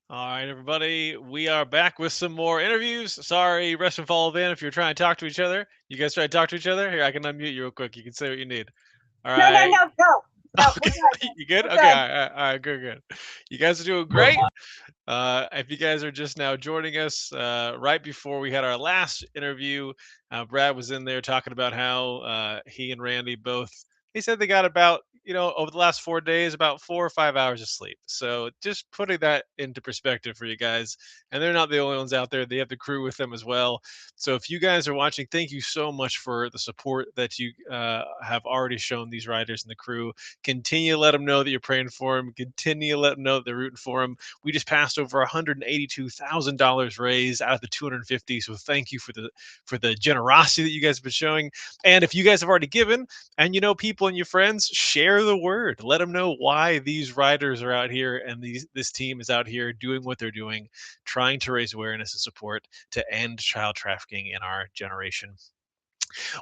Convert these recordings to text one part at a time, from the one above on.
All right, everybody. We are back with some more interviews. Sorry, rest and follow in if you're trying to talk to each other. You guys try to talk to each other? Here, I can unmute you real quick. You can say what you need. All No, no, right. no, no, no. We're Okay. good. You good? We're Okay. good. All right. Good, good. You guys are doing great. If you guys are just now joining us, right before we had our last interview, Brad was in there talking about how he and Randy both. He said they got about over the last 4 days about 4 or 5 hours of sleep. So just putting that into perspective for you guys, and they're not the only ones out there. They have the crew with them as well. So if you guys are watching, thank you so much for the support that you have already shown these riders and the crew. Continue to let them know that you're praying for them. Continue to let them know that they're rooting for them. We just passed over $182,000 raised out of the 250. So thank you for the generosity that you guys have been showing. And if you guys have already given, and you know people and your friends, share the word. Let them know why these riders are out here and this team is out here doing what they're doing, trying to raise awareness and support to end child trafficking in our generation.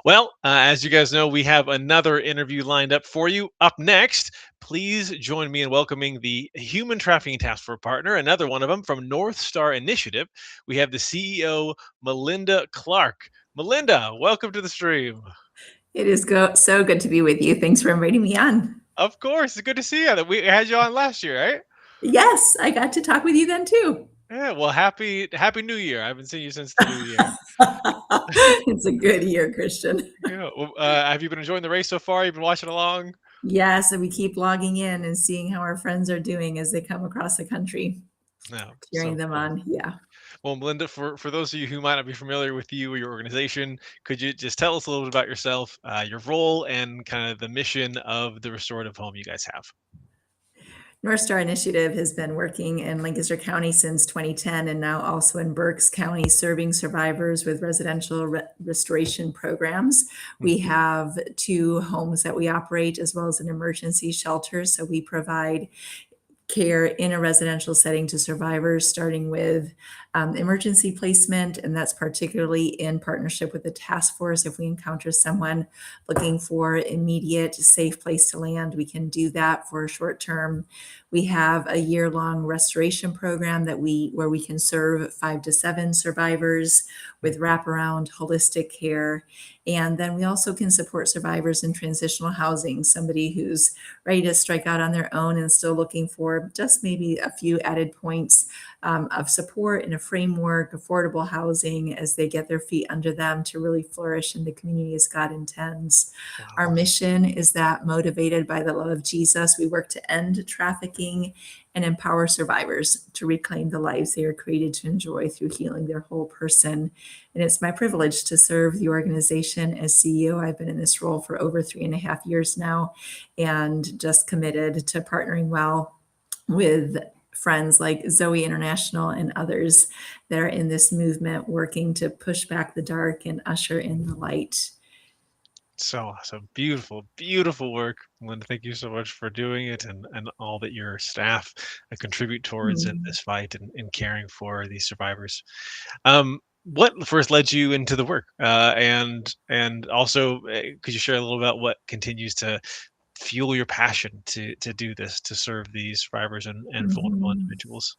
Well, as you guys know, we have another interview lined up for you. Up next, please join me in welcoming the Human Trafficking Task Force partner, another one of them from North Star Initiative. We have the CEO, Melinda Clark. Melinda, welcome to the stream. It is so good to be with you. Thanks for inviting me on. Of course, it's good to see you. We had you on last year, right? Yes, I got to talk with you then too. Yeah. Well, happy New Year. I haven't seen you since the New Year. It's a good year, Christian. Yeah. Well, have you been enjoying the race so far? You've been watching along? Yes, and we keep logging in and seeing how our friends are doing as they come across the country, No. cheering So them cool. on. Yeah. Well, Melinda, for those of you who might not be familiar with you or your organization, could you just tell us a little bit about yourself, your role, and kind of the mission of the restorative home you guys have? North Star Initiative has been working in Lancaster County since 2010 and now also in Berks County, serving survivors with residential restoration programs. We Mhm. have 2 homes that we operate as well as an emergency shelter. So we provide care in a residential setting to survivors, starting with emergency placement, and that's particularly in partnership with the task force. If we encounter someone looking for immediate, safe place to land, we can do that for a short term. We have a year-long restoration program where we can serve 5 to 7 survivors with wraparound holistic care. And then we also can support survivors in transitional housing, somebody who's ready to strike out on their own and still looking for just maybe a few added points of support and a framework, affordable housing as they get their feet under them to really flourish in the community as God intends. Our Wow. mission is that, motivated by the love of Jesus, we work to end trafficking and empower survivors to reclaim the lives they are created to enjoy through healing their whole person. And it's my privilege to serve the organization as CEO. I've been in this role for over 3.5 years now, and just committed to partnering well with friends like ZOE International and others that are in this movement, working to push back the dark and usher in the light. So awesome. Beautiful, beautiful work. Melinda, thank you so much for doing it and all that your staff contribute towards in Hmm. this fight and caring for these survivors. What first led you into the work? And also, could you share a little about what continues to fuel your passion to do this, to serve these survivors and vulnerable Mhm. individuals?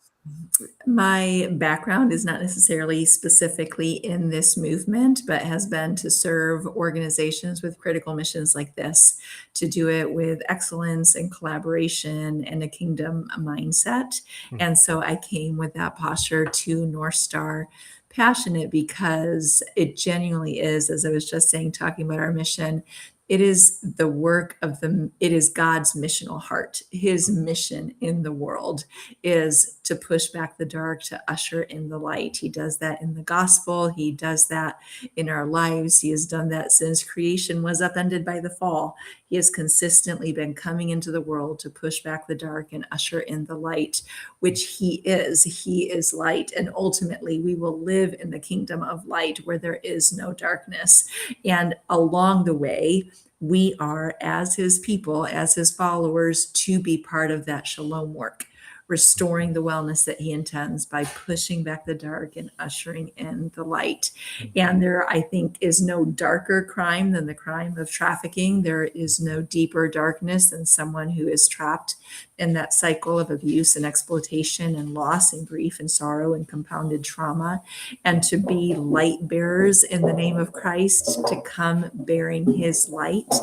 My background is not necessarily specifically in this movement, but has been to serve organizations with critical missions like this, to do it with excellence and collaboration and a kingdom mindset. Mhm. And so I came with that posture to North Star, passionate because it genuinely is, as I was just saying, talking about our mission. It is the work of it is God's missional heart. His mission in the world is to push back the dark, to usher in the light. He does that in the gospel. He does that in our lives. He has done that since creation was upended by the fall. He has consistently been coming into the world to push back the dark and usher in the light, which He is. He is light. And ultimately, we will live in the kingdom of light where there is no darkness. And along the way, we are, as His people, as His followers, to be part of that shalom work, restoring the wellness that he intends by pushing back the dark and ushering in the light. And there, I think, is no darker crime than the crime of trafficking. There is no deeper darkness than someone who is trapped in that cycle of abuse and exploitation and loss and grief and sorrow and compounded trauma. And to be light bearers in the name of Christ, to come bearing his light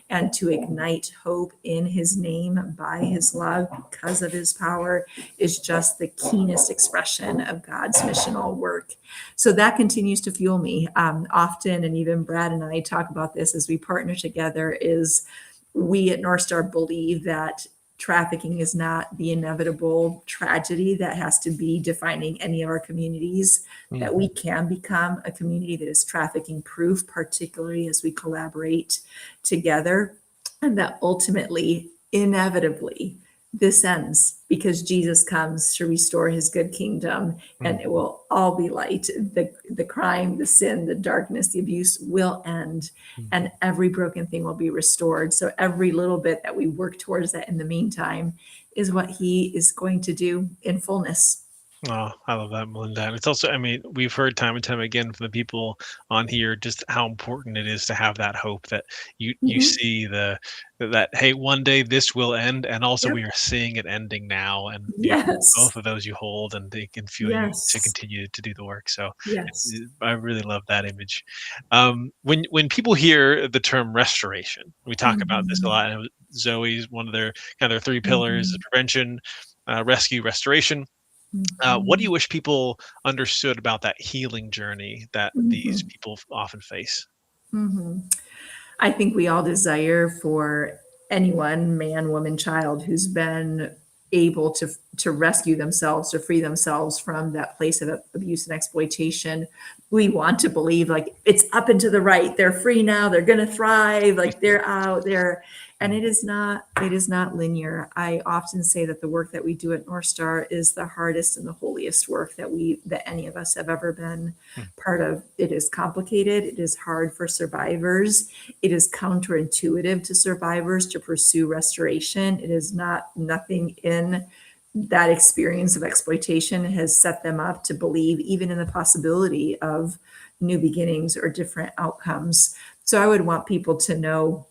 and to ignite hope in his name by his love because of his power is just the keenest expression of God's missional work. So that continues to fuel me often. And even Brad and I talk about this as we partner together, is we at North Star believe that trafficking is not the inevitable tragedy that has to be defining any of our communities, that we can become a community that is trafficking proof, particularly as we collaborate together, and that ultimately, inevitably, this ends because Jesus comes to restore his good kingdom, and it will all be light. The crime, the sin, the darkness, the abuse will end, and every broken thing will be restored. So every little bit that we work towards that in the meantime is what he is going to do in fullness. Oh, I love that, Melinda. And it's also, I mean, we've heard time and time again from the people on here just how important it is to have that hope that you Mhm. see that hey, one day this will end, and also Yep. we are seeing it ending now, and Yes. both of those you hold, and they can fuel you to Yes. continue to do the work. So Yes. I really love that image. When people hear the term restoration, we talk about this a Mhm. lot. And Zoe's one of their kind of their three pillars is Mhm. prevention, rescue, restoration. What do Mhm. you wish people understood about that healing journey that these Mhm. people often face? Mhm. I think we all desire for anyone, man, woman, child, who's been able to rescue themselves, to free themselves from that place of abuse and exploitation. We want to believe like it's up and to the right. They're free now. They're going to thrive. Like they're out there. And Mm, it is not linear. I often say that the work that we do at North Star is the hardest and the holiest work that any of us have ever been mm, part of. It is complicated. It is hard for survivors. It is counterintuitive to survivors to pursue restoration. It is nothing in that experience of exploitation has set them up to believe even in the possibility of new beginnings or different outcomes. So I would want people to know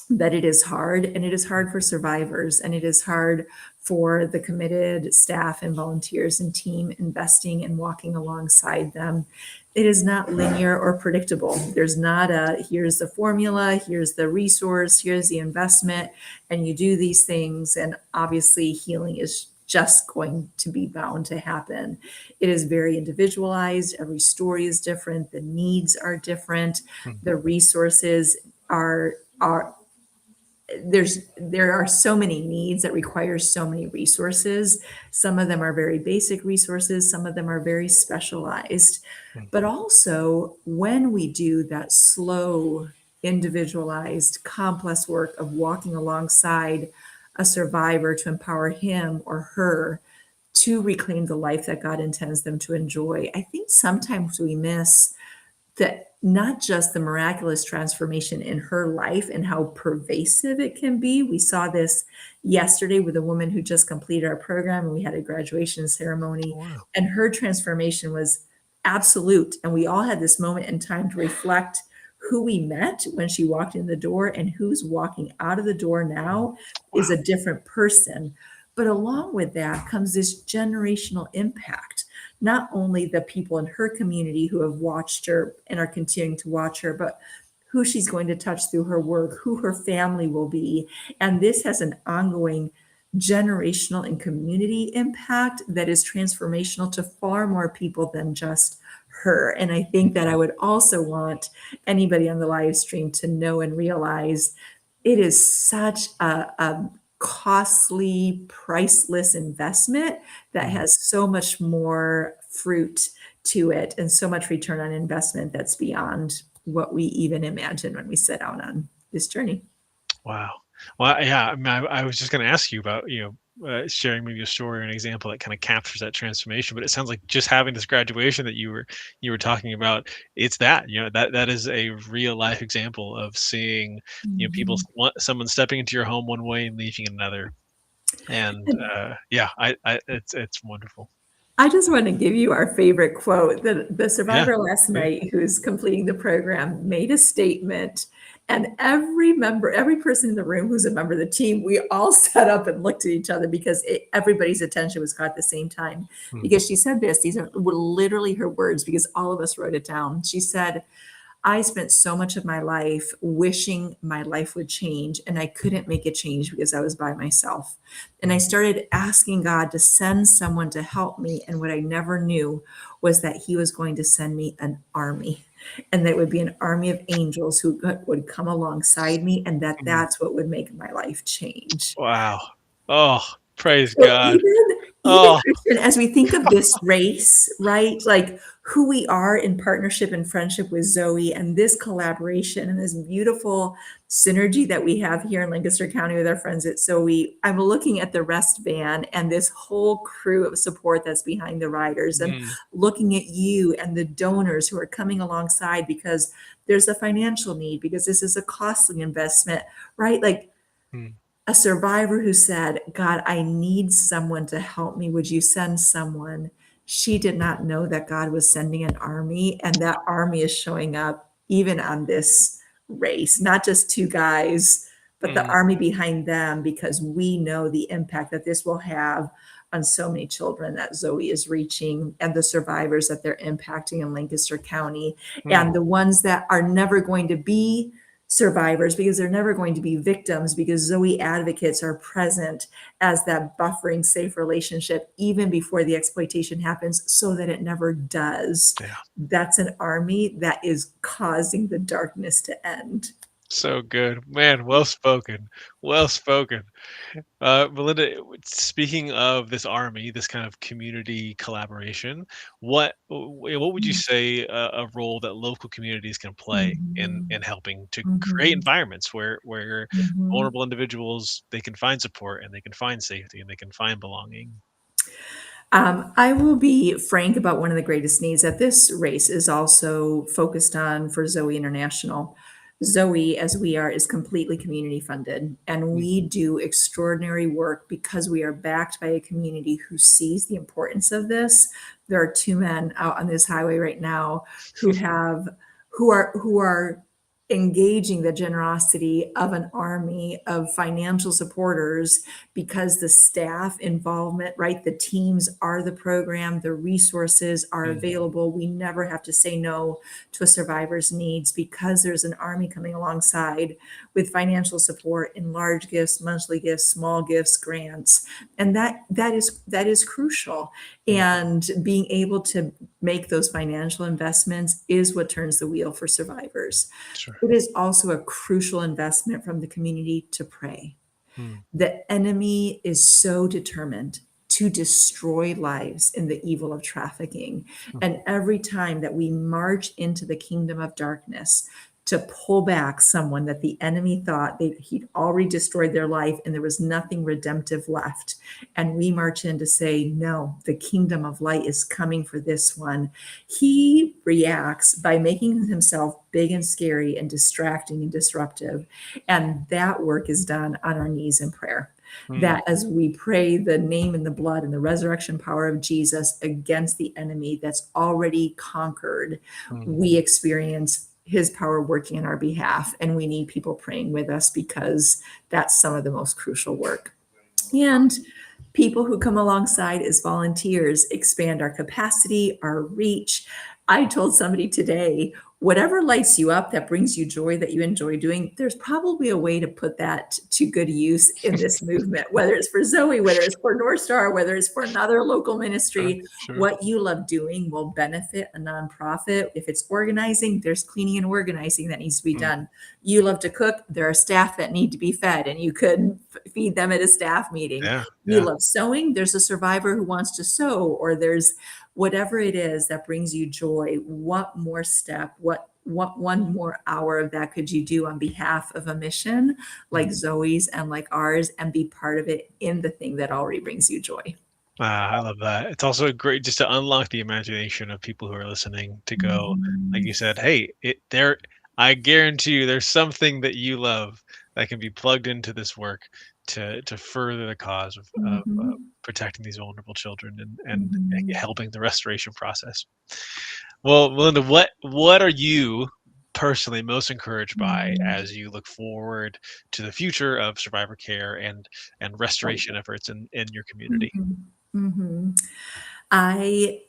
that it is hard, and it is hard for survivors, and it is hard for the committed staff and volunteers and team investing and walking alongside them. It is not linear or predictable. There's not a here's the formula, here's the resource, here's the investment, and you do these things, and obviously healing is just going to be bound to happen. It is very individualized. Every story is different. The needs are different. mm, The resources are there are so many needs that require so many resources. Some of them are very basic resources, some of them are very specialized. mm, But also, when we do that slow, individualized, complex work of walking alongside a survivor to empower him or her to reclaim the life that God intends them to enjoy, I think sometimes we miss that not just the miraculous transformation in her life and how pervasive it can be. We saw this yesterday with a woman who just completed our program, and we had a graduation ceremony, wow. and her transformation was absolute. And we all had this moment in time to reflect who we met when she walked in the door and who's walking out of the door Mm, now is wow. a different person. But along with that comes this generational impact, not only the people in her community who have watched her and are continuing to watch her, but who she's going to touch through her work, who her family will be. And this has an ongoing generational and community impact that is transformational to far more people than just her. And I think that I would also want anybody on the live stream to know and realize it is such a costly, priceless investment that Mm. has so much more fruit to it and so much return on investment that's beyond what we even imagine when we set out on this journey. Wow. Well, yeah, I mean, I was just going to ask you about, sharing maybe a story or an example that kind of captures that transformation. But it sounds like just having this graduation that you were talking about, it's that, that is a real life example of seeing, people, Mhm. someone stepping into your home one way and leaving another. And yeah, it's wonderful. I just want to give you our favorite quote. The Yeah, survivor last please. night who's completing the program made a statement, and every person in the room who's a member of the team, we all sat up and looked at each other because everybody's attention was caught at the same time. Mm, Because she said this, these are literally her words because all of us wrote it down. She said, I spent so much of my life wishing my life would change, and I couldn't make it change because I was by myself. And I mm, started asking God to send someone to help me. And what I never knew was that He was going to send me an army, and that would be an army of angels who would come alongside me, and mm. that's what would make my life change. Wow. Oh, praise So God. even Oh, Christian, as we think of this race, right? Like who we are in partnership and friendship with Zoe and this collaboration and this beautiful synergy that we have here in Lancaster County with our friends at Zoe. I'm looking at the rest van and this whole crew of support that's behind the riders and mm, looking at you and the donors who are coming alongside because there's a financial need, because this is a costly investment, right? Like mm, a survivor who said, God, I need someone to help me. Would you send someone? She did not know that God was sending an army, and that army is showing up even on this race, not just two guys, but the mm, army behind them, because we know the impact that this will have on so many children that Zoe is reaching and the survivors that they're impacting in Lancaster County mm, and the ones that are never going to be survivors because they're never going to be victims because Zoe advocates are present as that buffering safe relationship even before the exploitation happens so that it never does. yeah. That's an army that is causing the darkness to end. So good. Man, well spoken. Well spoken. Melinda, speaking of this army, this kind of community collaboration, what would you say a role that local communities can play Mhm. in helping to create Mhm. environments where Mhm. vulnerable individuals, they can find support and they can find safety and they can find belonging? I will be frank about one of the greatest needs that this race is also focused on for ZOE International. ZOE, as we are, is completely community funded, and Mm. we do extraordinary work because we are backed by a community who sees the importance of this. There are two men out on this highway right now who have who are engaging the generosity of an army of financial supporters because the staff involvement, right? The teams are the program, the resources are Mm, available. We never have to say no to a survivor's needs because there's an army coming alongside with financial support in large gifts, monthly gifts, small gifts, grants. And that is crucial. mm, And being able to make those financial investments is what turns the wheel for survivors. sure. It is also a crucial investment from the community to pray. Mm, The enemy is so determined to destroy lives in the evil of trafficking. mm, And every time that we march into the kingdom of darkness to pull back someone that the enemy thought he'd already destroyed their life and there was nothing redemptive left, and we march in to say, no, the kingdom of light is coming for this one, he reacts by making himself big and scary and distracting and disruptive. And that work is done on our knees in prayer. mm, That as we pray the name and the blood and the resurrection power of Jesus against the enemy that's already conquered, mm, we experience his power working in our behalf. And we need people praying with us because that's some of the most crucial work. And people who come alongside as volunteers expand our capacity, our reach. I told somebody today, whatever lights you up, that brings you joy, that you enjoy doing, there's probably a way to put that to good use in this movement, whether it's for Zoe, whether it's for North Star, whether it's for another local sure, ministry. sure. What you love doing will benefit a nonprofit. If it's organizing, there's cleaning and organizing that needs to be Mm, done. You love to cook, there are staff that need to be fed, and you could feed them at a staff meeting. yeah, You yeah. love sewing, there's a survivor who wants to sew, or there's whatever it is that brings you joy. What more step, what one more hour of that could you do on behalf of a mission Mm. like Zoe's and like ours and be part of it in the thing that already brings you joy? I love that. It's also great just to unlock the imagination of people who are listening to go, like Mhm. you said, hey, I guarantee you there's something that you love that can be plugged into this work to further the cause of Mhm. protecting these vulnerable children and Mhm. helping the restoration process. Well, Melinda, what are you personally most encouraged by Mhm. as you look forward to the future of survivor care and restoration efforts in your community? Mhm. Mhm. I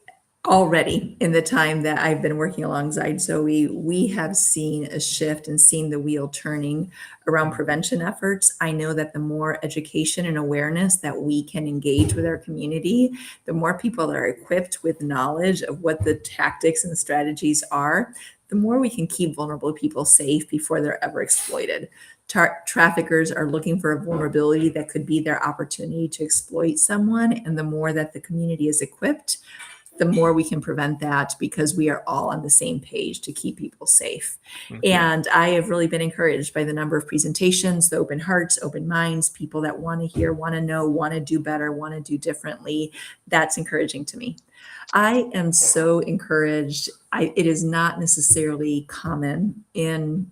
already, in the time that I've been working alongside Zoe, we have seen a shift and seen the wheel turning around Mm, prevention efforts. I know that the more education and awareness that we can engage with our community, the more people that are equipped with knowledge of what the tactics and strategies are, the more we can keep vulnerable people safe before they're ever exploited. Traffickers are looking for a vulnerability that could be their opportunity to exploit someone. And the more that the community is equipped, the more we can prevent that because we are all on the same page to keep people safe. mhm, And I have really been encouraged by the number of presentations, the open hearts, open minds, people that want to hear, want to know, want to do better, want to do differently. That's encouraging to me. I am so encouraged. It is not necessarily common in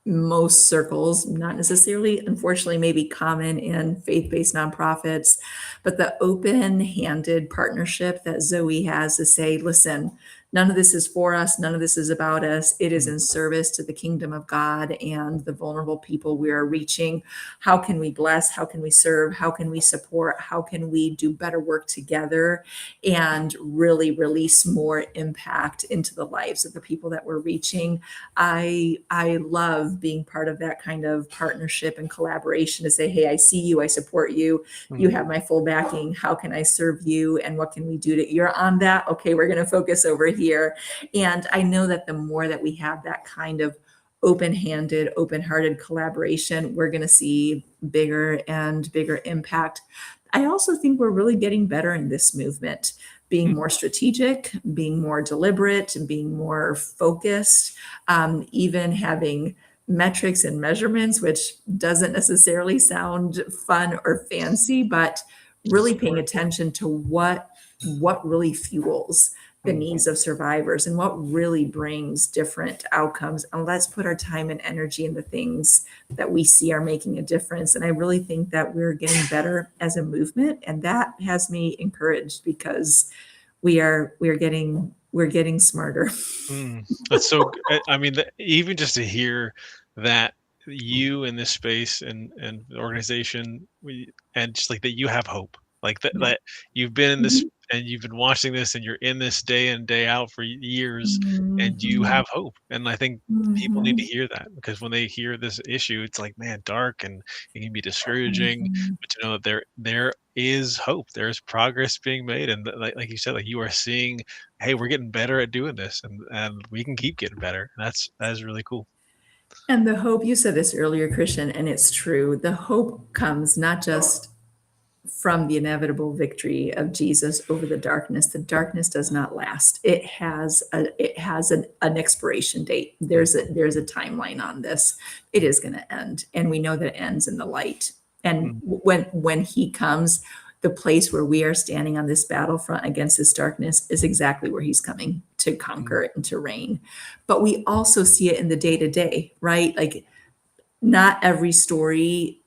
most circles, not necessarily, unfortunately, maybe common in faith based nonprofits, but the open handed partnership that Zoe has to say, listen, none of this is for us, none of this is about us. It is mm, in service to the kingdom of God and the vulnerable people we are reaching. How can we bless? How can we serve? How can we support? How can we do better work together and really release more impact into the lives of the people that we're reaching? I love being part of that kind of partnership and collaboration to say, hey, I see you, I support you, you mm, have my full backing. How can I serve you? And what can we do to you're on that? Okay, we're going to focus over here. And I know that the more that we have that kind of open-handed, open-hearted collaboration, we're going to see bigger and bigger impact. I also think we're really getting better in this movement, being mm, more strategic, being more deliberate, and being more focused, even having metrics and measurements, which doesn't necessarily sound fun or fancy, but really paying attention to what really fuels the mm. needs of survivors and what really brings different outcomes. And let's put our time and energy in the things that we see are making a difference. And I really think that we're getting better as a movement, and that has me encouraged because we're getting smarter. That's so. I mean, even just to hear that you in this space and the organization, and just like that, you have hope. Like Yeah. that you've been in this Mhm. and you've been watching this, and you're in this day in day out for years, and you Mhm. have hope. And I think people need to Mhm. hear that because when they hear this issue, it's like, man, dark and it can be discouraging. Mhm. But to know that there is hope, there's progress being made, and like you said, like you are seeing, hey, we're getting better at doing this and we can keep getting better. That is really cool. And the hope, you said this earlier, Christian, and it's true. The hope comes not just from the inevitable victory of Jesus over the darkness. The darkness does not last. It has an expiration date. Mm, There's a timeline on this. It mm, is going to end, and we know that it ends in the light. And mm, when he comes, the place where we are standing on this battlefront against this darkness is exactly where he's coming to mm, conquer and to reign. But we also see it in the day to day, right? Like not every story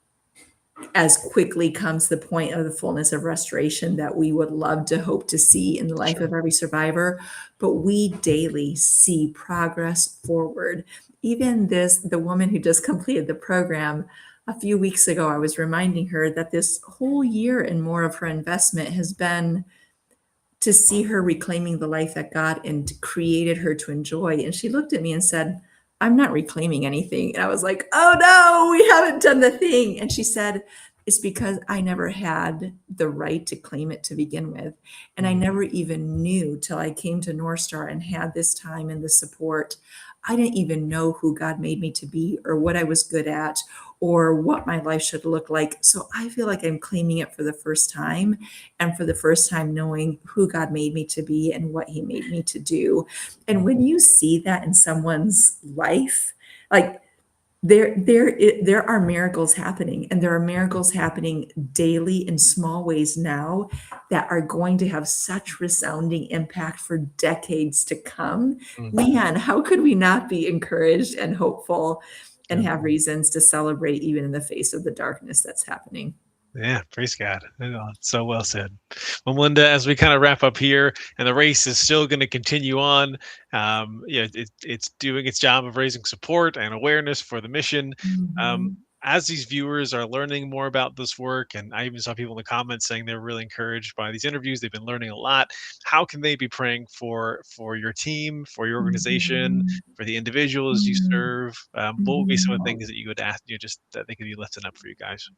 as quickly comes the point of the fullness of restoration that we would love to hope to see in the life sure. of every survivor, but we daily see progress forward. Even the woman who just completed the program a few weeks ago, I was reminding her that this whole year and more of her investment has been to see her reclaiming the life that God and created her to enjoy. And she looked at me and said, I'm not reclaiming anything. And I was like, oh no, we haven't done the thing. And she said, it's because I never had the right to claim it to begin with. And I Mm, never even knew till I came to North Star and had this time and the support. I didn't even know who God made me to be or what I was good at or what my life should look like. So I feel like I'm claiming it for the first time and for the first time knowing who God made me to be and what he made me to do. And mm, when you see that in someone's life, like there are miracles happening, and there are miracles happening daily in small ways now that are going to have such resounding impact for decades to come. mm. Man, how could we not be encouraged and hopeful? and Good. have reasons to celebrate even in the face of the darkness that's happening. Yeah, praise God. So well said. Well, Melinda, as we kind of wrap up here, and the race is still going to continue on, it's doing its job of raising support and awareness for the mission. Um, Mhm. as these viewers are learning more about this work, and I even saw people in the comments saying they're really encouraged by these interviews, they've been learning a lot. How can they be praying for your team, for your organization, Mhm. for the individuals you Mhm. serve? What would be some of the Mhm. things that you would ask, just that they could be lifting up for you guys?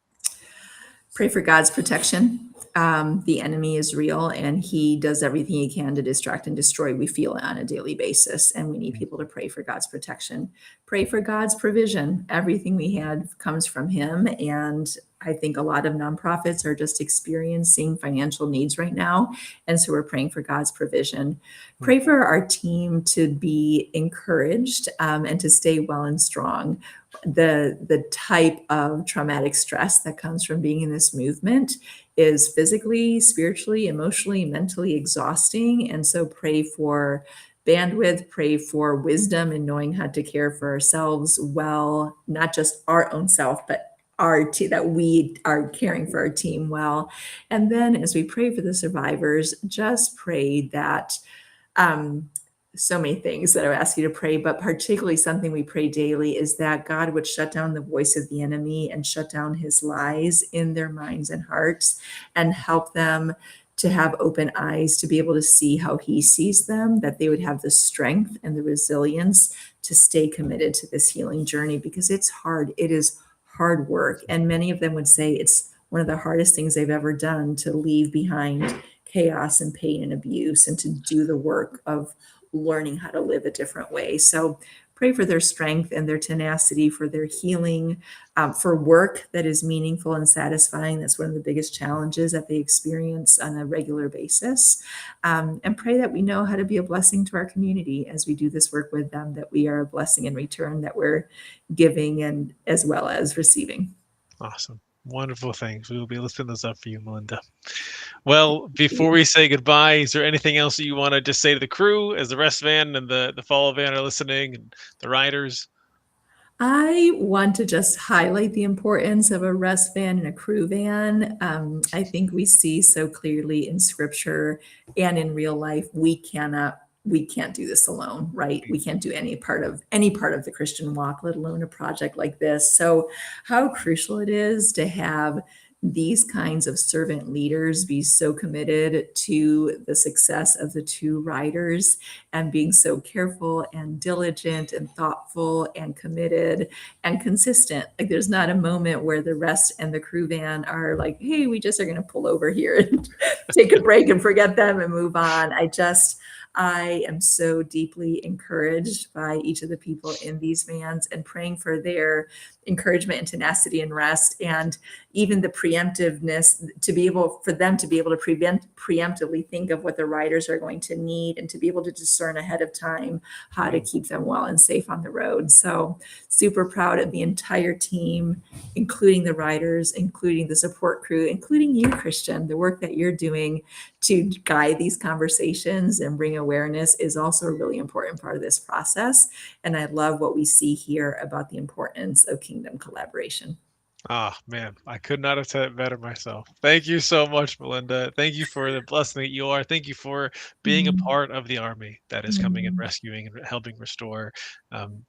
Pray for God's protection. The enemy is real and he does everything he can to distract and destroy. We feel it on a daily basis, and we need people to pray for God's protection. Pray for God's provision. Everything we had comes from him. And I think a lot of nonprofits are just experiencing financial needs right now. And so we're praying for God's provision. Mm. Pray for our team to be encouraged and to stay well and strong. The type of traumatic stress that comes from being in this movement is physically, spiritually, emotionally, mentally exhausting. And so pray for bandwidth, pray for wisdom in knowing how to care for ourselves well, not just our own self, but our team, that we are caring for our team well. And then as we pray for the survivors, just pray that um, so many things that I ask you to pray, but particularly something we pray daily is that God would shut down the voice of the enemy and shut down his lies in their minds and hearts, and help them to have open eyes to be able to see how he sees them, that they would have the strength and the resilience to stay committed to this healing journey, because it's hard. It is hard work. And many of them would say it's one of the hardest things they've ever done, to leave behind chaos and pain and abuse and to do the work of learning how to live a different way. So pray for their strength and their tenacity, for their healing, for work that is meaningful and satisfying. That's one of the biggest challenges that they experience on a regular basis. And pray that we know how to be a blessing to our community as we do this work with them, that we are a blessing in return, that we're giving and as well as receiving. Awesome. Wonderful things. We will be lifting those up for you, Melinda. Well, before we say goodbye, is there anything else that you want to just say to the crew as the rest van and the follow van are listening, and the riders? I want to just highlight the importance of a rest van and a crew van. I think we see so clearly in scripture and in real life, we can't do this alone, right? We can't do any part of the Christian walk, let alone a project like this. So how crucial it is to have these kinds of servant leaders be so committed to the success of the two riders, and being so careful and diligent and thoughtful and committed and consistent. Like there's not a moment where the rest and the crew van are like, hey, we just are going to pull over here and take a break and forget them and move on. I am so deeply encouraged by each of the people in these vans, and praying for their encouragement and tenacity and rest, and even the preemptiveness to be able for them to be able to preemptively think of what the riders are going to need, and to be able to discern ahead of time how to keep them well and safe on the road. So super proud of the entire team, including the riders, including the support crew, including you, Christian. The work that you're doing to guide these conversations and bring awareness is also a really important part of this process. And I love what we see here about the importance of kingdom collaboration. Ah, man, I could not have said it better myself. Thank you so much, Melinda. Thank you for the blessing that you are. Thank you for being a Mm, part of the army that is coming and mm, rescuing and helping restore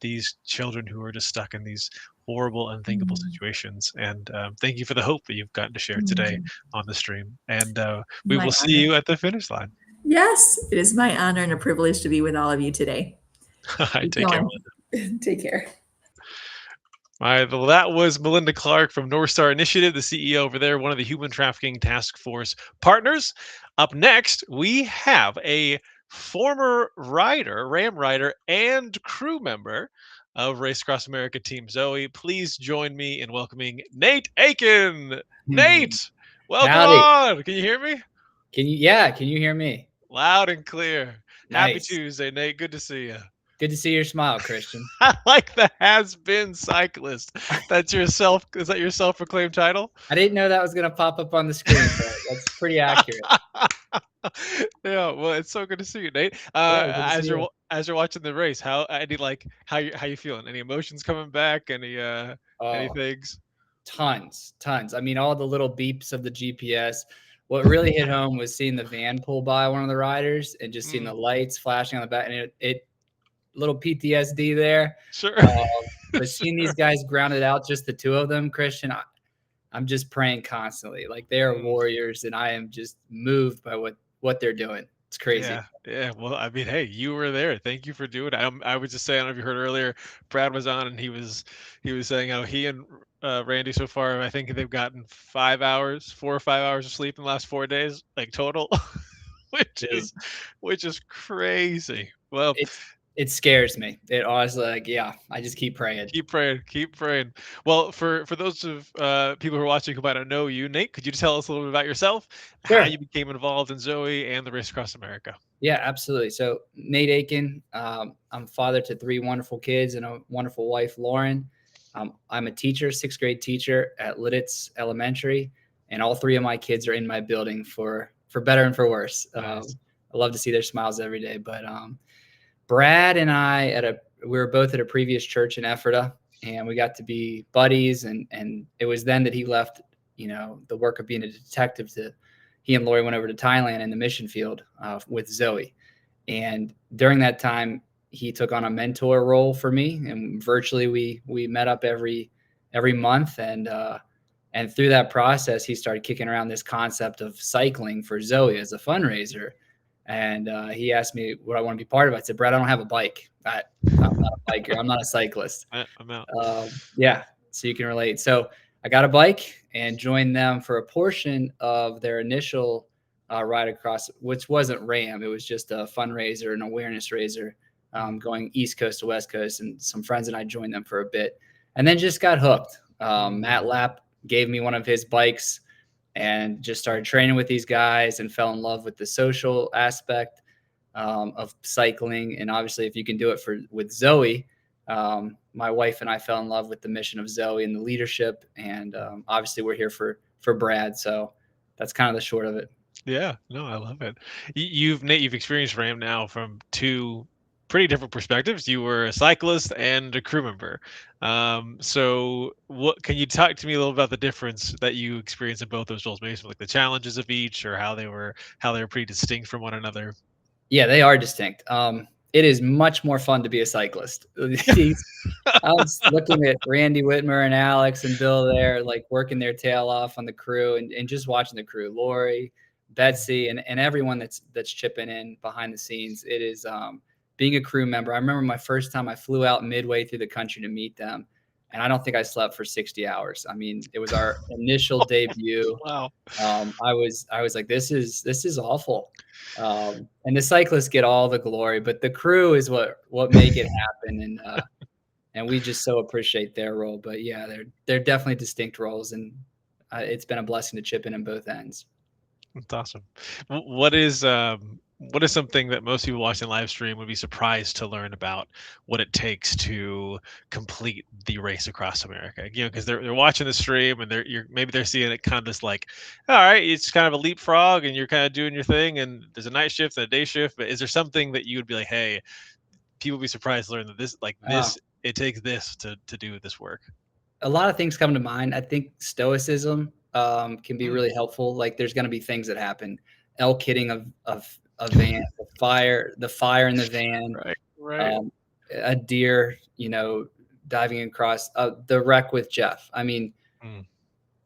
these children who are just stuck in these horrible, unthinkable mm, situations. And thank you for the hope that you've gotten to share today mm. on the stream. And we will My see honor. you at the finish line. Yes, it is my honor and a privilege to be with all of you today. All right, Keep take care. going. Take care. All right, well, that was Melinda Clark from North Star Initiative, the CEO over there, one of the Human Trafficking Task Force partners. Up next, we have a former rider, RAM rider, and crew member of Race Across America Team ZOE. Please join me in welcoming Nate Aiken. Nate, welcome Howdy. on. Can you hear me? Can you hear me? Loud and clear. Happy Nice. Tuesday, Nate. Good to see you. Good to see your smile, Christian. I like the has-been cyclist. That's yourself. Is that your self-proclaimed title? I didn't know that was going to pop up on the screen, but that's pretty accurate. Yeah, well, it's so good to see you, Nate. Yeah, good to see you. as you're watching the race, how you feeling? Any emotions coming back? Any Oh, things? tons. I mean, all the little beeps of the GPS. What really hit home was seeing the van pull by one of the riders and just seeing the Mm, lights flashing on the back, and it little PTSD there. sure, But seeing sure. these guys grounded out, just the two of them, Christian, I'm just praying constantly. Like they are Mm. warriors, and I am just moved by what they're doing. It's crazy. Yeah, yeah. Well, I mean, hey, you were there. Thank you for doing it. I was just saying, I don't know if you heard earlier, Brad was on and he was saying how he and Randy so far, I think they've gotten 5 hours, 4 or 5 hours of sleep in the last 4 days, like total, which Dude, is which is crazy. Well, it's it scares me. It honestly, like, yeah, I just keep praying. keep praying, keep praying. Well, for those of people who are watching who might not know you, Nate, could you tell us a little bit about yourself, how Sure. you became involved in Zoe and the Race Across America? Yeah, absolutely. So Nate Aiken, I'm father to three wonderful kids and a wonderful wife, Lauren. I'm a teacher, sixth grade teacher at Lidditz Elementary, and all three of my kids are in my building for better and for worse. Nice. I love to see their smiles every day. But Brad and I we were both at a previous church in Ephrata, and we got to be buddies. And it was then that he left, the work of being a detective he and Lori went over to Thailand in the mission field with Zoe. And during that time, he took on a mentor role for me, and virtually we met up every month. And through that process, he started kicking around this concept of cycling for Zoe as a fundraiser. And he asked me what I want to be part of. I said, Brad, I don't have a bike. I'm not a biker. I'm not a cyclist. I'm out. Yeah, so you can relate. So I got a bike and joined them for a portion of their initial ride across, which wasn't RAAM. It was just a fundraiser, an awareness raiser, going East Coast to West Coast. And some friends and I joined them for a bit, and then just got hooked. Matt Lapp gave me one of his bikes and just started training with these guys and fell in love with the social aspect of cycling. And obviously, if you can do it with Zoe, my wife and I fell in love with the mission of Zoe and the leadership. And obviously, we're here for Brad. So that's kind of the short of it. Yeah, no, I love it. Nate, you've experienced RAM now from two pretty different perspectives. You were a cyclist and a crew member. So what can you talk to me a little about the difference that you experienced in both those roles, maybe some like the challenges of each or how they were pretty distinct from one another? Yeah, they are distinct. It is much more fun to be a cyclist. I was looking at Randy Whitmer and Alex and Bill there, like working their tail off on the crew and just watching the crew, Lori, Betsy, and everyone that's chipping in behind the scenes. It is being a crew member. I remember my first time I flew out midway through the country to meet them, and I don't think I slept for 60 hours. I mean, it was our initial debut. Wow. I was like, this is awful. And the cyclists get all the glory, but the crew is what make it happen. And we just so appreciate their role. But yeah, they're definitely distinct roles, and it's been a blessing to chip in both ends. That's awesome. What is something that most people watching live stream would be surprised to learn about what it takes to complete the Race Across America? Because they're watching the stream and maybe they're seeing it kind of this like, all right, it's kind of a leapfrog and you're kind of doing your thing and there's a night shift and a day shift. But is there something that you would be like, hey, people would be surprised to learn that this it takes this to do this work? A lot of things come to mind. I think stoicism can be really helpful. Like there's going to be things that happen. Elk hitting a van, the fire in the van, right. A deer, diving across the wreck with Jeff. I mean,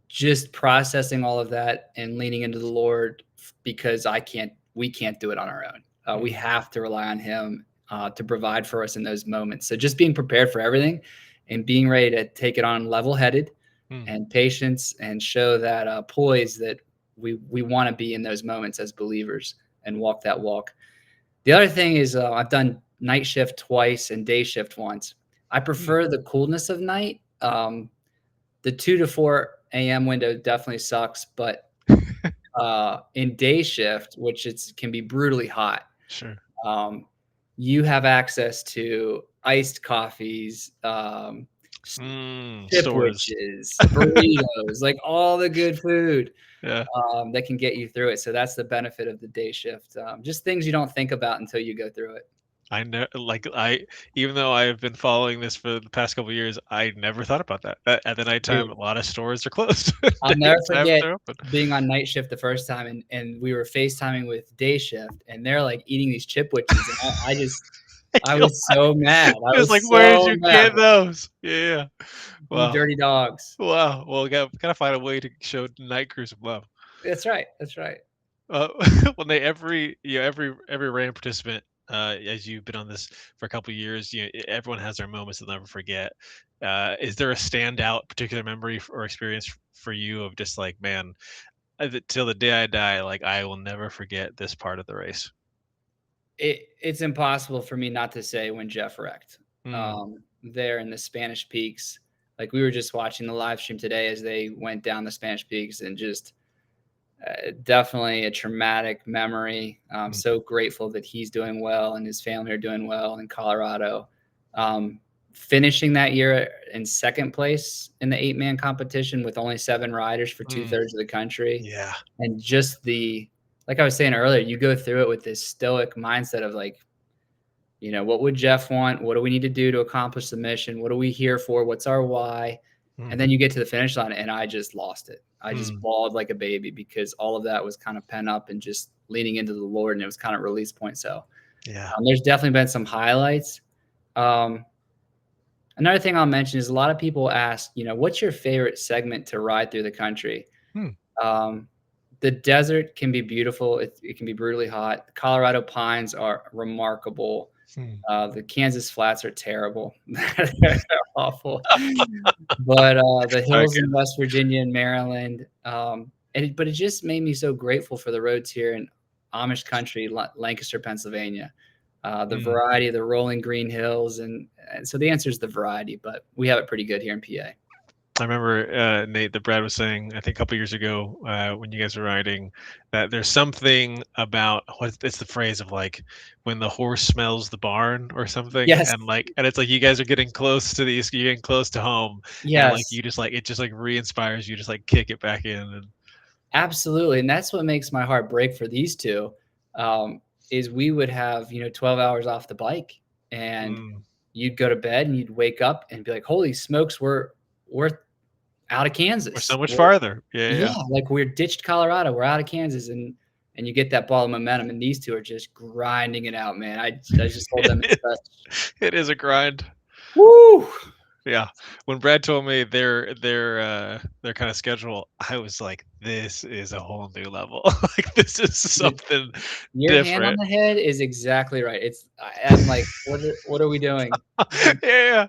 just processing all of that and leaning into the Lord, because we can't do it on our own. We have to rely on him to provide for us in those moments. So just being prepared for everything and being ready to take it on level-headed and patience, and show that poise that we want to be in those moments as believers and walk that walk. The other thing is I've done night shift twice and day shift once. I prefer the coolness of night. The 2 to 4 a.m. window definitely sucks, but in day shift, which can be brutally hot. Sure. You have access to iced coffees, sandwiches, burritos, like all the good food that can get you through it. So that's the benefit of the day shift. Just things you don't think about until you go through it. I know, like even though I have been following this for the past couple of years, I never thought about that. At the nighttime, Dude, a lot of stores are closed. I'll never Daytime, forget they're open. being on night shift the first time, and we were FaceTiming with day shift, and they're like eating these chipwiches, and I You're was so mad. I just like, was where did so you mad. get those? Yeah. You Wow. dirty dogs. Wow. Well, we gotta find a way to show night crew some love. That's right. That's right. Uh, when they every RAN participant, as you've been on this for a couple of years, everyone has their moments they'll never forget. Is there a standout particular memory or experience for you of just like, man, till the day I die, like I will never forget this part of the race? It's impossible for me not to say when Jeff wrecked. Mm, There in the Spanish Peaks. Like we were just watching the live stream today as they went down the Spanish Peaks, and just definitely a traumatic memory. I'm mm, so grateful that he's doing well and his family are doing well in Colorado. Um, Finishing that year in second place in the 8-man competition with only 7 riders for mm. 2/3 of the country. Yeah. And just like I was saying earlier, you go through it with this stoic mindset of like, what would Jeff want? What do we need to do to accomplish the mission? What are we here for? What's our why? And Mm, then you get to the finish line, and I just lost it. I just mm, bawled like a baby because all of that was kind of pent up and just leaning into the Lord, and it was kind of release point. So yeah. there's definitely been some highlights. Um, Another thing I'll mention is a lot of people ask, what's your favorite segment to ride through the country? Hmm. The desert can be beautiful. It can be brutally hot. The Colorado pines are remarkable. Hmm. The Kansas flats are terrible. They're awful. But the Sorry, hills kid. in West Virginia and Maryland, but it just made me so grateful for the roads here in Amish country, Lancaster, Pennsylvania. The Mm. variety of the rolling green hills, and so the answer is the variety. But we have it pretty good here in PA. I remember Nate, that Brad was saying, I think a couple years ago, when you guys were riding, that there's something about it's the phrase of like when the horse smells the barn or something, Yes, and it's like you guys are getting close to you're getting close to home, and like yes, you just like it just like re-inspires you, just like kick it back in, and absolutely, and that's what makes my heart break for these two. Is we would have 12 hours off the bike, and mm, you'd go to bed and you'd wake up and be like, "Holy smokes, we're out of we're so Kansas. much farther. Yeah, Yeah, yeah. like we're ditched Colorado. We're out of Kansas." And you get that ball of momentum, and these two are just grinding it out, man. I just hold them in It such. it is a grind. Woo! Yeah. When Brad told me their kind of schedule, I was like, this is a whole new level. Like this is something Your hand on different. the head is exactly right. I'm like, what are we doing? Yeah.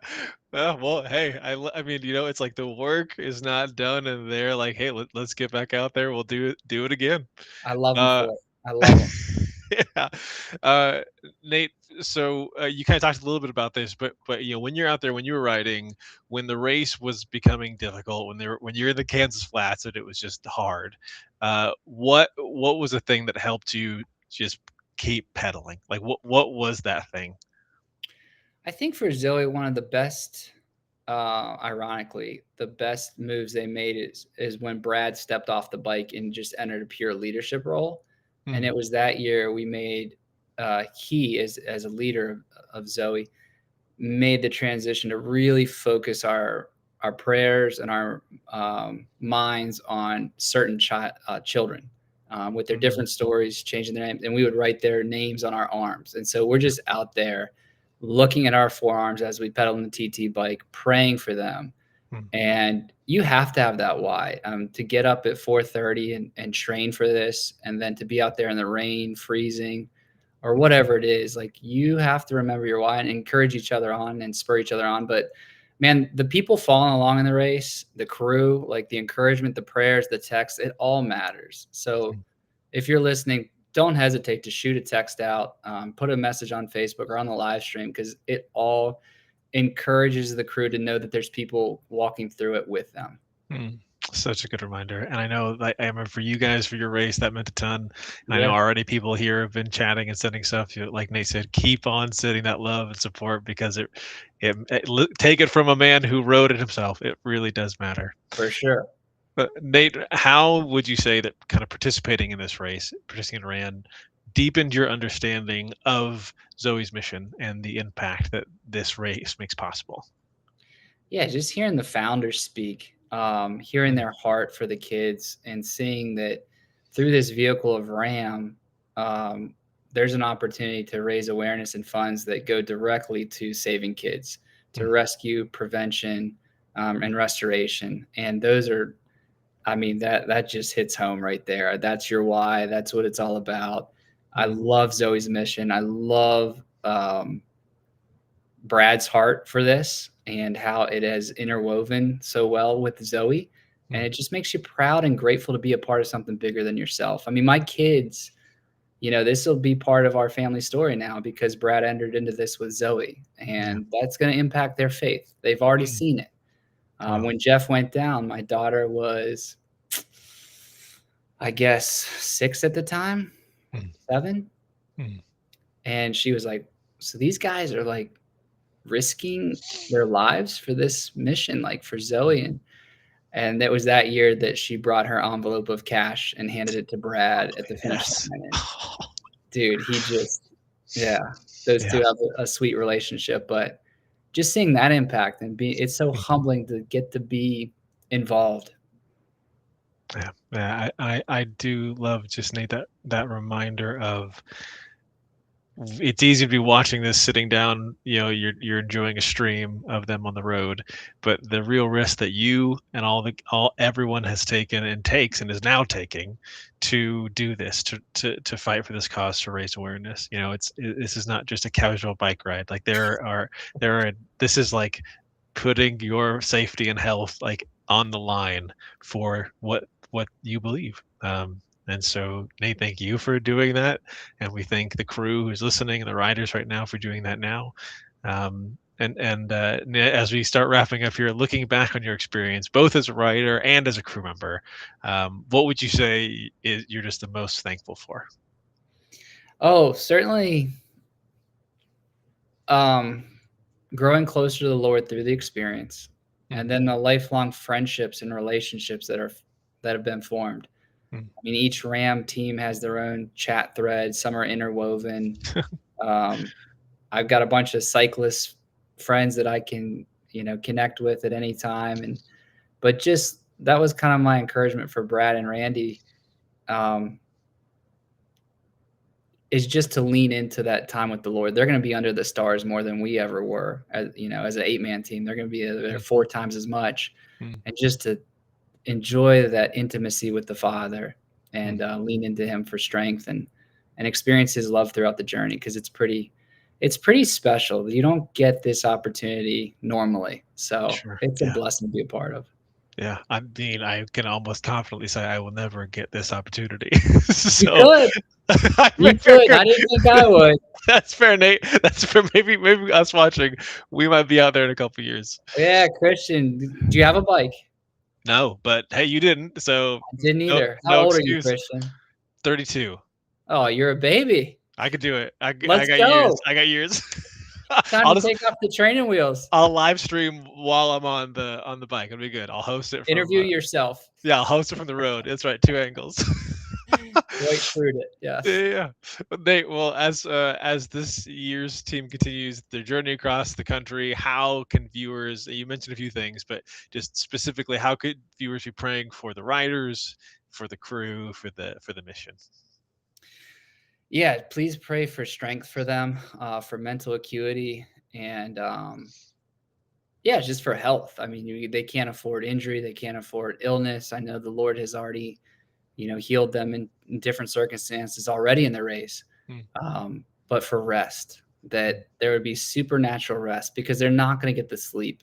Well, hey, I mean, it's like the work is not done, and they're like, hey, let's get back out there. We'll do it again. I love them Uh, for it. I love them. yeah. Uh, Nate, so you kind of talked a little bit about this, but when you're out there, when you were riding, when the race was becoming difficult, when you're in the Kansas flats and it was just hard, what was the thing that helped you just keep pedaling? Like what was that thing? I think for ZOE, one of the best, ironically, the best moves they made is when Brad stepped off the bike and just entered a pure leadership role. And Hmm. it was that year we made he as a leader of ZOE made the transition to really focus our prayers and our minds on certain children with their Mm, different stories, changing their names, and we would write their names on our arms. And so we're just out there looking at our forearms as we pedal on the TT bike, praying for them. mm, And you have to have that why to get up at 4:30 and train for this, and then to be out there in the rain, freezing, or whatever it is. Like you have to remember your why and encourage each other on and spur each other on. But man, the people following along in the race, the crew, like the encouragement, the prayers, the text, it all matters. So mm. if you're listening, don't hesitate to shoot a text out, put a message on Facebook or on the live stream, because it all encourages the crew to know that there's people walking through it with them. Mm. Such a good reminder. And I know, like, I remember for you guys, for your race, that meant a ton. And I know Yeah, already people here have been chatting and sending stuff. Like Nate said, keep on sending that love and support, because take it from a man who wrote it himself. It really does matter. for sure. But Nate, how would you say that kind of participating in this race, participating in RAN, deepened your understanding of ZOE's mission and the impact that this race makes possible? Yeah, just hearing the founders speak, hearing their heart for the kids, and seeing that through this vehicle of RAAM, there's an opportunity to raise awareness and funds that go directly to saving kids, to rescue, prevention, and restoration. And those are, I mean, that just hits home right there. That's your why. That's what it's all about. I love ZOE's mission. I love Brad's heart for this and how it has interwoven so well with ZOE. And it just makes you proud and grateful to be a part of something bigger than yourself. I mean, my kids, you know, this will be part of our family story now because Brad entered into this with ZOE, and that's going to impact their faith. They've already seen it. When Jeff went down, my daughter was, I guess, 6 at the time, 7. And she was like, so these guys are like risking their lives for this mission, like for ZOE. And it was that year that she brought her envelope of cash and handed it to Brad at the finish line. And dude, he just, those two have a sweet relationship. But just seeing that impact and it's so humbling to get to be involved. Yeah, I do love just Nate that reminder of, it's easy to be watching this sitting down, you know, you're enjoying a stream of them on the road, but the real risk that you and everyone has taken and takes and is now taking to do this, to fight for this cause, to raise awareness. You know, this is not just a casual bike ride. Like this is like putting your safety and health like on the line for what you believe. And so, Nate, thank you for doing that. And we thank the crew who's listening and the riders right now for doing that now. And as we start wrapping up here, looking back on your experience, both as a rider and as a crew member, what would you say you're just the most thankful for? Oh, certainly growing closer to the Lord through the experience, and then the lifelong friendships and relationships that have been formed. I mean, each RAAM team has their own chat threads. Some are interwoven. I've got a bunch of cyclist friends that I can, you know, connect with at any time. But just, that was kind of my encouragement for Brad and Randy, is just to lean into that time with the Lord. They're going to be under the stars more than we ever were. As you know, as an 8-man team, they're going to be there 4 times as much, and just to enjoy that intimacy with the Father and lean into Him for strength and experience His love throughout the journey, because it's pretty special. You don't get this opportunity normally, so it's a blessing to be a part of. Yeah, I mean, I can almost confidently say I will never get this opportunity. So, you could. I didn't think I would. That's fair, Nate. That's fair. Maybe us watching, we might be out there in a couple years. Yeah, Christian, do you have a bike? No, but hey, you didn't, so I didn't either. How old are you, Christian? 32. Oh, you're a baby. I could do it. Let's go. I got years. Time to take off the training wheels. I'll live stream while I'm on the bike. It'll be good. I'll host it. Interview yourself. Yeah, I'll host it from the road. That's right, 2 angles. Right through it. Yeah. Yeah. Nate, well, as this year's team continues their journey across the country, how can viewers? You mentioned a few things, but just specifically, how could viewers be praying for the riders, for the crew, for the mission? Yeah, please pray for strength for them, for mental acuity, and just for health. I mean, they can't afford injury, they can't afford illness. I know the Lord has already, healed them in different circumstances already in the race. But for rest, that there would be supernatural rest, because they're not going to get the sleep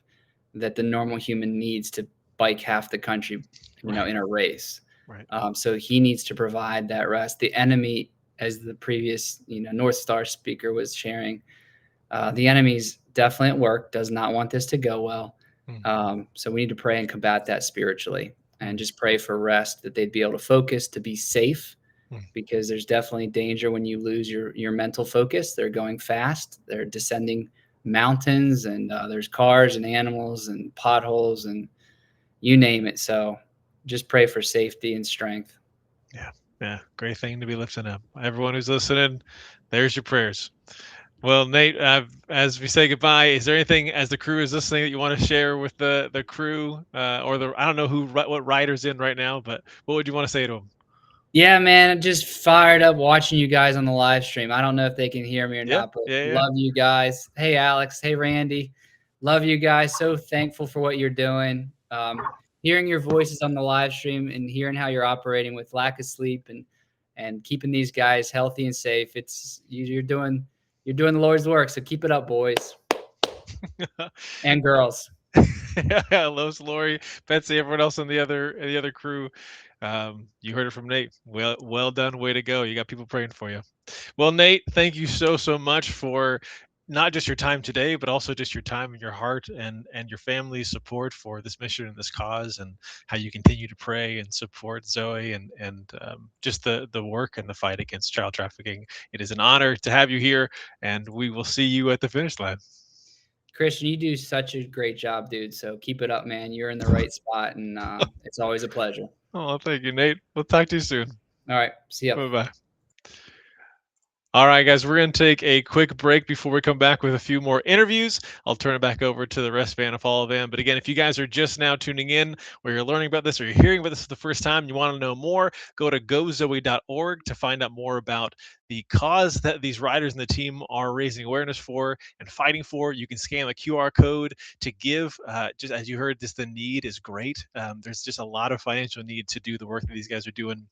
that the normal human needs to bike half the country, in a race. Right. So He needs to provide that rest. The enemy, as the previous, North Star speaker was sharing, the enemy's definitely at work, does not want this to go well. So we need to pray and combat that spiritually, and just pray for rest, that they'd be able to focus, to be safe, because there's definitely danger when you lose your mental focus. They're going fast, they're descending mountains, and there's cars and animals and potholes and you name it. So just pray for safety and strength. Yeah. Yeah, great thing to be lifting up. Everyone who's listening, there's your prayers. Well, Nate, as we say goodbye, is there anything as the crew is listening that you want to share with the crew or the I don't know what rider's in right now, but what would you want to say to them? Yeah, man, just fired up watching you guys on the live stream. I don't know if they can hear me or Yeah, not, but yeah. love you guys. Hey, Alex. Hey, Randy. Love you guys. So thankful for what you're doing. Hearing your voices on the live stream and hearing how you're operating with lack of sleep and keeping these guys healthy and safe. It's you're doing the Lord's work. So keep it up, boys and girls. Yeah, Lois, Lori, Betsy, everyone else on the other crew. You heard it from Nate. Well done, way to go. You got people praying for you. Well, Nate, thank you so much for not just your time today, but also just your time and your heart and your family's support for this mission and this cause, and how you continue to pray and support ZOE and just the work and the fight against child trafficking. It is an honor to have you here, and we will see you at the finish line. Christian, you do such a great job, dude. So keep it up, man. You're in the right spot, and it's always a pleasure. Oh, thank you, Nate. We'll talk to you soon. All right. See ya. Bye-bye. All right, guys, we're going to take a quick break before we come back with a few more interviews. I'll turn it back over to the rest van to follow them. But again, if you guys are just now tuning in, or you're learning about this, or you're hearing about this for the first time, and you want to know more, go to gozoe.org to find out more about the cause that these riders and the team are raising awareness for and fighting for. You can scan the QR code to give. Just as you heard, the need is great. There's just a lot of financial need to do the work that these guys are doing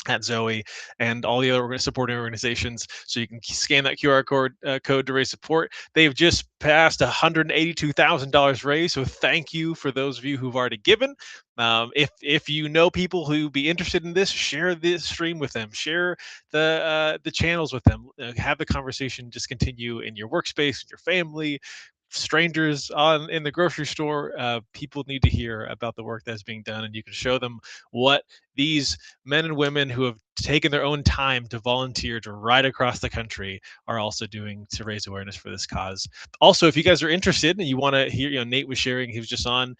at ZOE and all the other supporting organizations. So you can scan that QR code to raise support. They've just passed $182,000 raised. So thank you for those of you who've already given. If you know people who be interested in this, share this stream with them. Share the channels with them. Have the conversation just continue in your workspace, your family, strangers in the grocery store. People need to hear about the work that's being done, and you can show them what these men and women who have taken their own time to volunteer to ride across the country are also doing to raise awareness for this cause. Also, if you guys are interested and you want to hear, Nate was sharing, he was just on,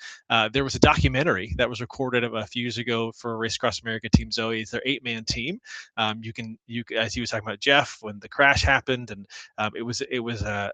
there was a documentary that was recorded a few years ago for Race Across America Team ZOE. It's their 8-man team. You can, as he was talking about Jeff, when the crash happened, and it was a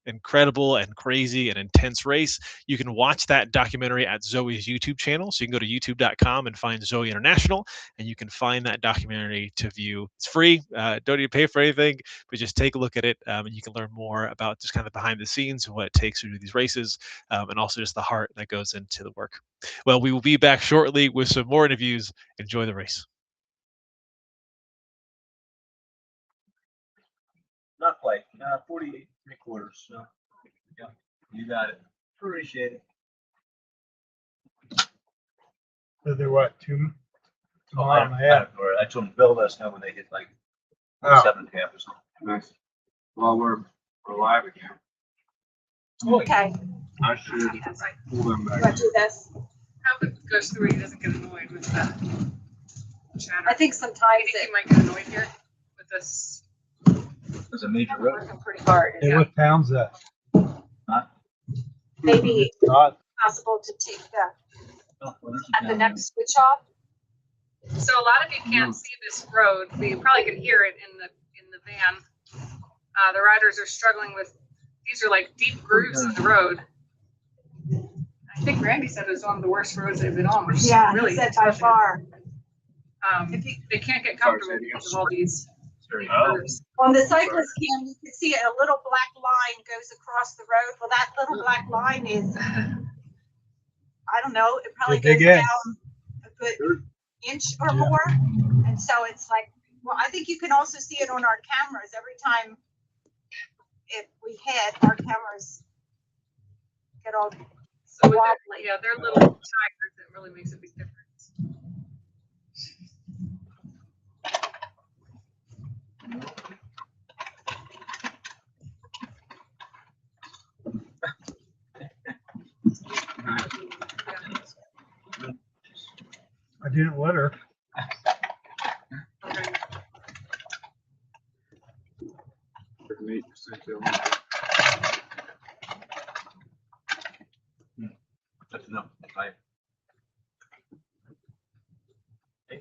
incredible and crazy and intense race. You can watch that documentary at ZOE's YouTube channel. So you can go to youtube.com and find ZOE International, and you can find that documentary to view. It's free. Don't need to pay for anything, but just take a look at it, and you can learn more about just kind of behind the scenes and what it takes to do these races, and also just the heart that goes into the work. Well, we will be back shortly with some more interviews. Enjoy the race. Not quite. 48 3/4. So, yeah, you got it. Appreciate it. So they're what, two Oh, mile and a half? I told them Bill let us know when they hit like Oh. 7.5 or something. Nice. Well, we're live again. Okay. I should pull them back. Let's do this. Hope it goes through. He doesn't get annoyed with that chatter. I think sometimes I think he might get annoyed here with this. There's a major I'm road. working pretty hard. Hey, what town's that? Maybe Not possible to take Oh, well, there's at a the town next switch off. So a lot of you can't see this road, but you probably can hear it in the van. The riders are struggling with. These are like deep grooves in the road. I think Randy said it was one of the worst roads they've been on. Which is Yeah, really he said by far. They can't get comfortable because of all these deep grooves. On the cyclist cam, you can see a little black line goes across the road. Well, that little black line is, I don't know, it probably Dig goes in. down a good inch or more. And so it's like, well, I think you can also see it on our cameras. Every time if we hit, our cameras get all So with wobbly. they're little tigers. That really makes a big difference. I didn't let her. Okay. That's enough.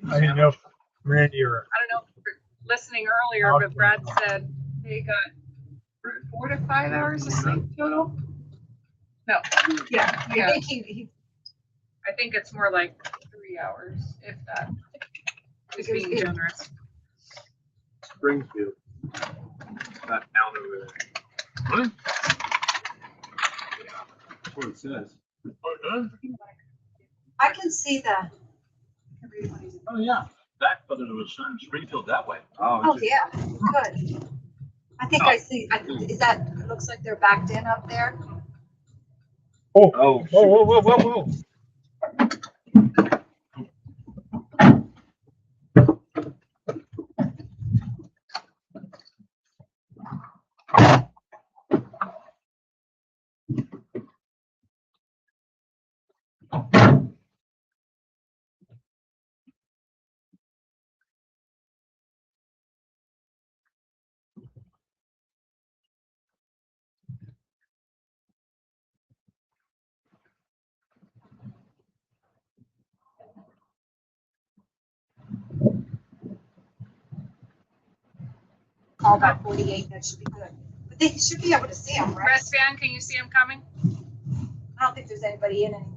I didn't know Randy, you're I don't know if you were listening earlier, but Brad said they got 4 to 5 hours of sleep total. No, yeah, I yeah. think he I think it's more like 3 hours, if that. He's being generous. Springfield. That town over there. What? That's what it says. I can see the. Oh, yeah. That, but it was Springfield that way. Oh, yeah, good. I think I see, is that, it looks like they're backed in up there. Oh, whoa, whoa, whoa, whoa, whoa. All about 48, that should be good. But they should be able to see them, right? Press fan, can you see him coming? I don't think there's anybody in anymore.